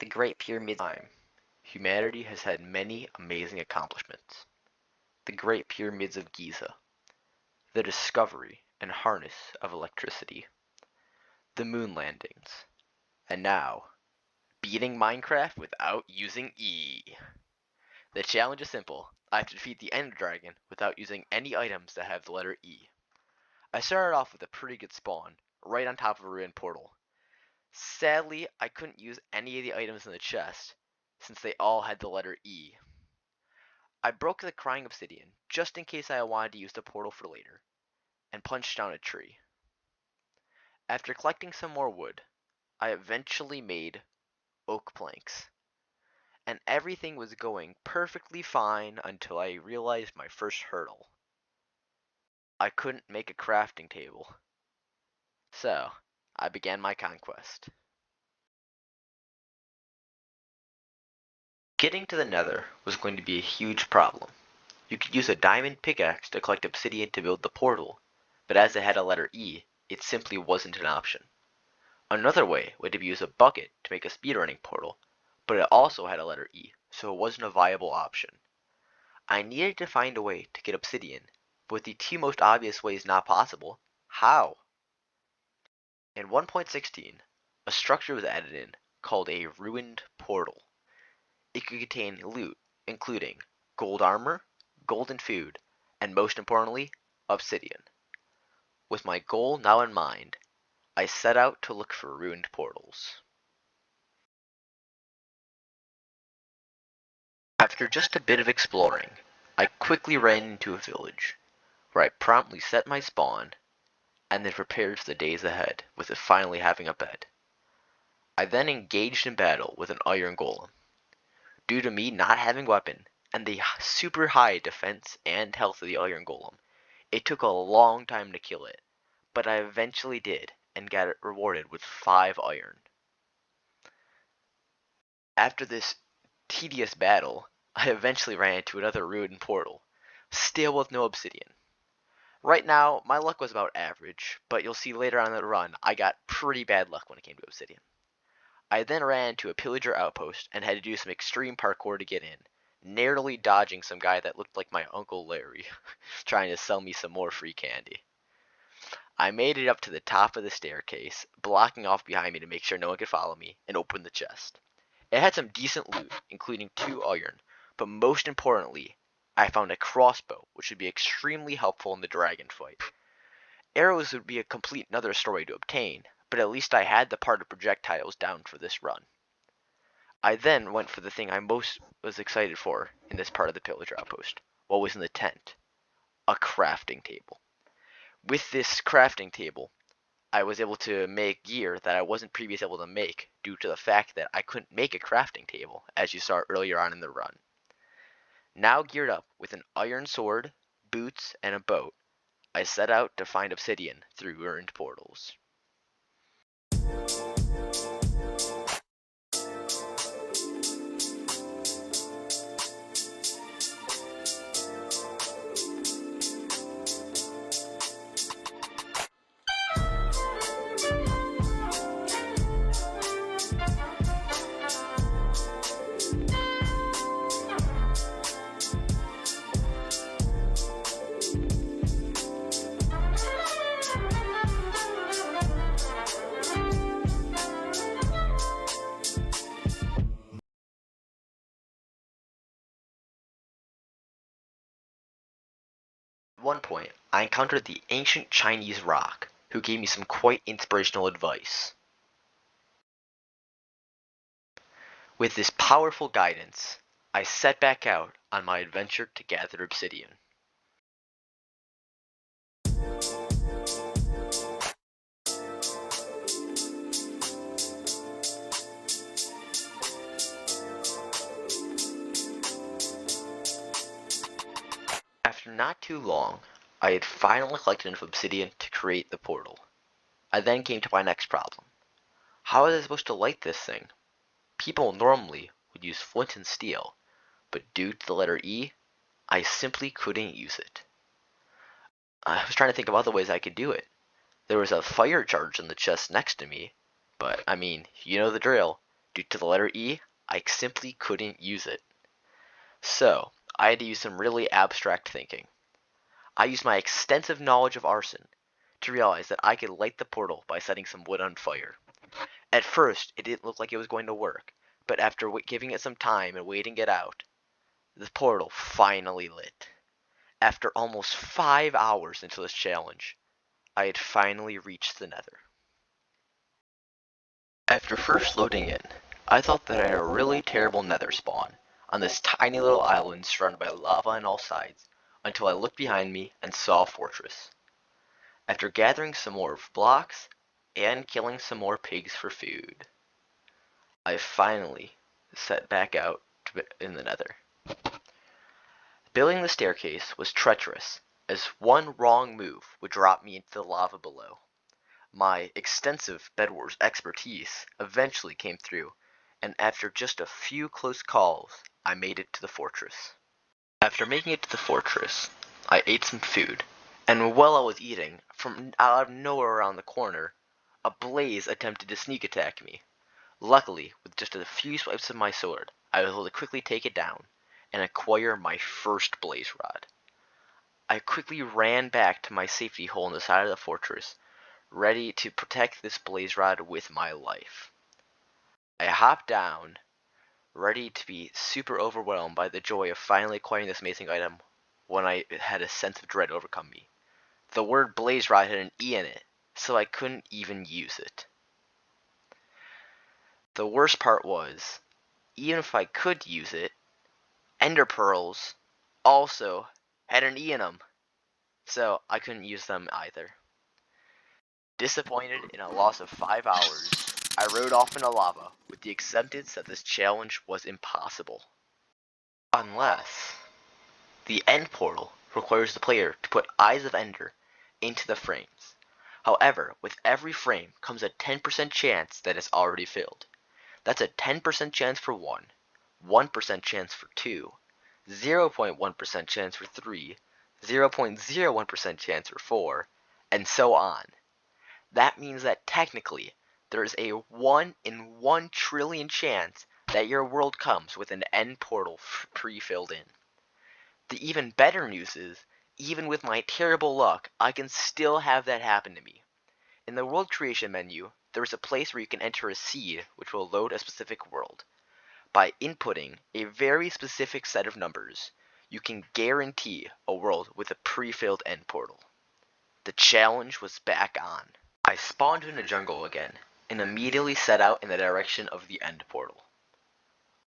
The Great Pyramids of Time. Humanity has had many amazing accomplishments. The Great Pyramids of Giza. The discovery and harness of electricity. The moon landings. And now, beating Minecraft without using E. The challenge is simple. I have to defeat the Ender Dragon without using any items that have the letter E. I started off with a pretty good spawn, right on top of a ruined portal. Sadly, I couldn't use any of the items in the chest, since they all had the letter E. I broke the crying obsidian, just in case I wanted to use the portal for later, and punched down a tree. After collecting some more wood, I eventually made oak planks. And everything was going perfectly fine until I realized my first hurdle. I couldn't make a crafting table. So, I began my conquest. Getting to the Nether was going to be a huge problem. You could use a diamond pickaxe to collect obsidian to build the portal, but as it had a letter E, it simply wasn't an option. Another way would be to use a bucket to make a speedrunning portal, but it also had a letter E, so it wasn't a viable option. I needed to find a way to get obsidian, but with the two most obvious ways not possible, how? In 1.16, a structure was added in called a ruined portal. It could contain loot, including gold armor, golden food, and most importantly, obsidian. With my goal now in mind, I set out to look for ruined portals. After just a bit of exploring, I quickly ran into a village, where I promptly set my spawn, and then prepared for the days ahead, with it finally having a bed. I then engaged in battle with an iron golem. Due to me not having weapon, and the super high defense and health of the iron golem, it took a long time to kill it, but I eventually did, and got it rewarded with 5 iron. After this tedious battle, I eventually ran into another ruined portal, still with no obsidian. Right now, my luck was about average, but you'll see later on in the run, I got pretty bad luck when it came to obsidian. I then ran to a pillager outpost and had to do some extreme parkour to get in, narrowly dodging some guy that looked like my Uncle Larry, trying to sell me some more free candy. I made it up to the top of the staircase, blocking off behind me to make sure no one could follow me, and opened the chest. It had some decent loot, including 2 iron, but most importantly, I found a crossbow, which would be extremely helpful in the dragon fight. Arrows would be a complete another story to obtain, but at least I had the part of projectiles down for this run. I then went for the thing I most was excited for in this part of the pillager outpost, what was in the tent, a crafting table. With this crafting table, I was able to make gear that I wasn't previously able to make due to the fact that I couldn't make a crafting table, as you saw earlier on in the run. Now geared up with an iron sword, boots, and a boat, I set out to find obsidian through ruined portals. At one point, I encountered the ancient Chinese rock, who gave me some quite inspirational advice. With this powerful guidance, I set back out on my adventure to gather obsidian. After not too long, I had finally collected enough obsidian to create the portal. I then came to my next problem. How was I supposed to light this thing? People normally would use flint and steel, but due to the letter E, I simply couldn't use it. I was trying to think of other ways I could do it. There was a fire charge in the chest next to me, but I mean, you know the drill. Due to the letter E, I simply couldn't use it. So, I had to use some really abstract thinking. I used my extensive knowledge of arson to realize that I could light the portal by setting some wood on fire. At first, it didn't look like it was going to work, but after giving it some time and waiting it out, the portal finally lit. After almost 5 hours into this challenge, I had finally reached the Nether. After first loading in, I thought that I had a really terrible Nether spawn on this tiny little island surrounded by lava on all sides, until I looked behind me and saw a fortress. After gathering some more blocks and killing some more pigs for food, I finally set back out in the Nether. Building the staircase was treacherous, as one wrong move would drop me into the lava below. My extensive Bedwars expertise eventually came through, and after just a few close calls, I made it to the fortress. After making it to the fortress, I ate some food, and while I was eating, from out of nowhere around the corner, a blaze attempted to sneak attack me. Luckily, with just a few swipes of my sword, I was able to quickly take it down and acquire my first blaze rod. I quickly ran back to my safety hole in the side of the fortress, ready to protect this blaze rod with my life. I hopped down, ready to be super overwhelmed by the joy of finally acquiring this amazing item when I had a sense of dread overcome me. The word blaze rod had an E in it, so I couldn't even use it. The worst part was, even if I could use it, ender pearls also had an E in them, so I couldn't use them either. Disappointed in a loss of 5 hours, I rode off into lava with the acceptance that this challenge was impossible. Unless the end portal requires the player to put Eyes of Ender into the frames. However, with every frame comes a 10% chance that it's already filled. That's a 10% chance for 1, 1% chance for 2, 0.1% chance for 3, 0.01% chance for 4, and so on. That means that technically, there is a 1 in 1 trillion chance that your world comes with an end portal pre-filled in. The even better news is, even with my terrible luck, I can still have that happen to me. In the world creation menu, there is a place where you can enter a seed which will load a specific world. By inputting a very specific set of numbers, you can guarantee a world with a pre-filled end portal. The challenge was back on. I spawned in a jungle again, and immediately set out in the direction of the end portal.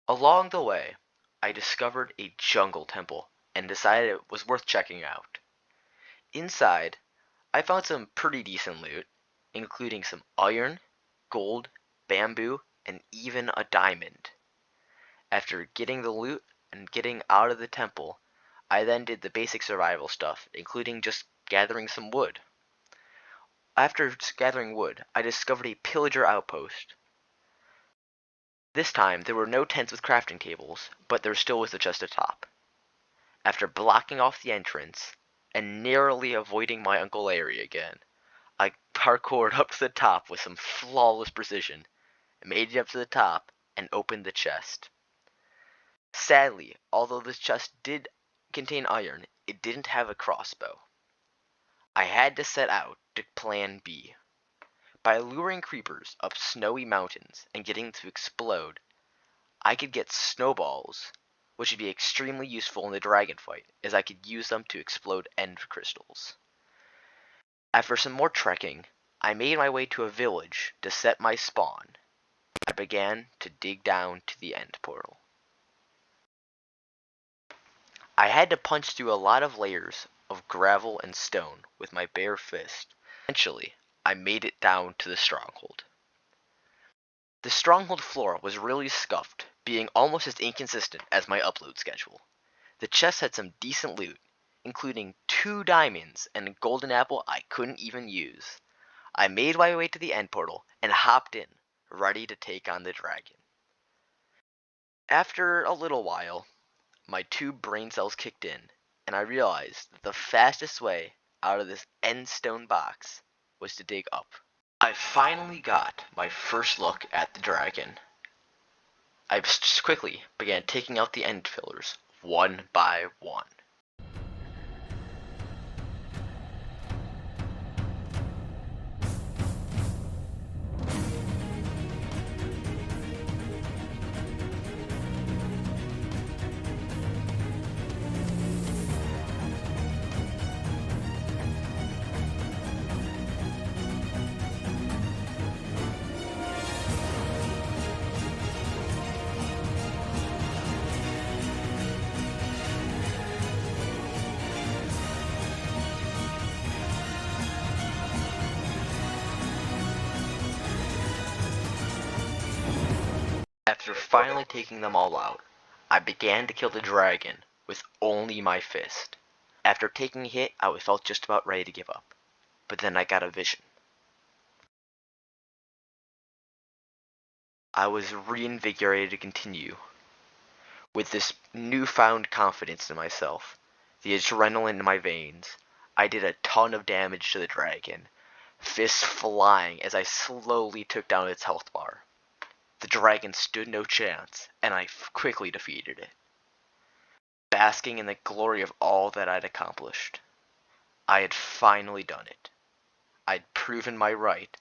Along the way, I discovered a jungle temple, and decided it was worth checking out. Inside, I found some pretty decent loot, including some iron, gold, bamboo, and even a diamond. After getting the loot and getting out of the temple, I then did the basic survival stuff, including just gathering some wood. After gathering wood, I discovered a pillager outpost. This time, there were no tents with crafting tables, but there still was a chest atop. After blocking off the entrance, and narrowly avoiding my Uncle Larry again, I parkoured up to the top with some flawless precision, made it up to the top, and opened the chest. Sadly, although this chest did contain iron, it didn't have a crossbow. I had to set out to plan B. By luring creepers up snowy mountains and getting them to explode, I could get snowballs, which would be extremely useful in the dragon fight, as I could use them to explode end crystals. After some more trekking, I made my way to a village to set my spawn. I began to dig down to the end portal. I had to punch through a lot of layers of gravel and stone with my bare fist. Eventually, I made it down to the stronghold. The stronghold floor was really scuffed, being almost as inconsistent as my upload schedule. The chest had some decent loot, including 2 diamonds and a golden apple I couldn't even use. I made my way to the end portal and hopped in, ready to take on the dragon. After a little while, my 2 brain cells kicked in, and I realized that the fastest way out of this end stone box was to dig up. I finally got my first look at the dragon. I quickly began taking out the end fillers, one by one. After finally taking them all out, I began to kill the dragon with only my fist. After taking a hit, I felt just about ready to give up. But then I got a vision. I was reinvigorated to continue. With this newfound confidence in myself, the adrenaline in my veins, I did a ton of damage to the dragon, fists flying as I slowly took down its health bar. The dragon stood no chance, and I quickly defeated it. Basking in the glory of all that I'd accomplished. I had finally done it. I'd proven my right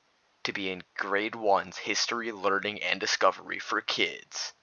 to be in grade 1's history, learning, and discovery for kids.